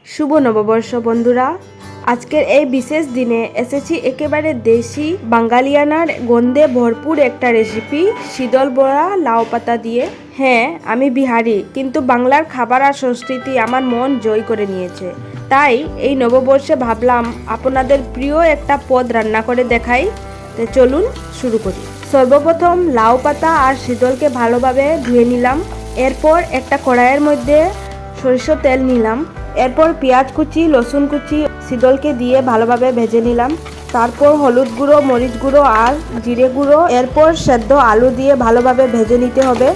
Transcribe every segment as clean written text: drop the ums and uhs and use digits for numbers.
শুভ নববর্ষ বন্ধুরা। আজকের এই বিশেষ দিনে এসেছি একেবারে দেশি বাঙালিয়ানার গন্ধে ভরপুর একটা রেসিপি, শীতল বড়া লাউ পাতা দিয়ে। হ্যাঁ, আমি বিহারি, কিন্তু বাংলার খাবার আর সংস্কৃতি আমার মন জয় করে নিয়েছে। তাই এই নববর্ষে ভাবলাম আপনাদের প্রিয় একটা পদ রান্না করে দেখাই। তো চলুন শুরু করি। সর্বপ্রথম লাউ পাতা আর শীতলকে ভালোভাবে ধুয়ে নিলাম। এরপর একটা কড়াইয়ের মধ্যে সরিষার তেল নিলাম। এরপর পেঁয়াজ কুচি, রসুন কুচি, শীতলকে দিয়ে ভালোভাবে ভেজে নিলাম। তারপর হলুদ গুঁড়ো, মরিচ গুঁড়ো আর জিরে গুঁড়ো, এরপর সেদ্ধ আলু দিয়ে ভালোভাবে ভেজে নিতে হবে।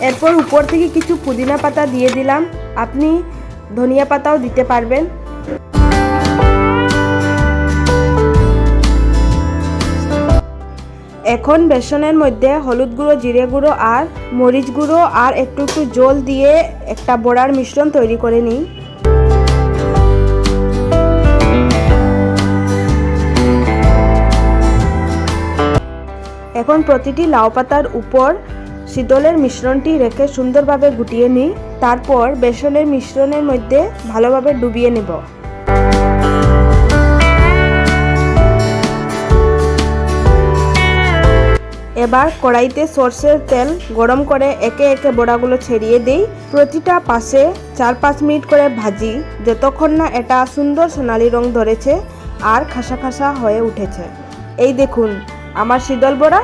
এরপর উপর থেকে কিছু পুদিনা পাতা দিয়ে দিলাম, আপনি ধনিয়া পাতাও দিতে পারবেন। এখন বেসনের মধ্যে হলুদ গুঁড়ো, জিরে গুঁড়ো আর মরিচ গুঁড়ো আর একটু জল দিয়ে একটা বড়ার মিশ্রণ তৈরি করে নিই। এখন প্রতিটি লাউ পাতার উপর শীতলের মিশ্রণটি রেখে সুন্দরভাবে গুটিয়ে নিই। তারপর বেসনের মিশ্রণের মধ্যে ভালোভাবে ডুবিয়ে নেব। এবার কড়াইতে সরষের তেল গরম করে একে একে বড়াগুলো ছেড়িয়ে দিই। প্রতিটা পাশে 4-5 মিনিট করে ভাজি, যতক্ষণ না এটা সুন্দর সোনালি রং ধরেছে আর খাসা খাসা হয়ে উঠেছে। এই দেখুন, আমার শীতল বড়া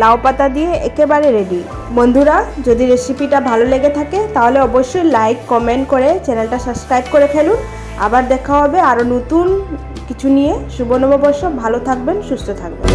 লাউ পাতা দিয়ে একেবারে রেডি। বন্ধুরা, যদি রেসিপিটা ভালো লেগে থাকে তাহলে অবশ্যই লাইক, কমেন্ট করে চ্যানেলটা সাবস্ক্রাইব করে ফেলুন। আবার দেখা হবে আরও নতুন কিছু নিয়ে। শুভ নববর্ষ, ভালো থাকবেন, সুস্থ থাকবেন।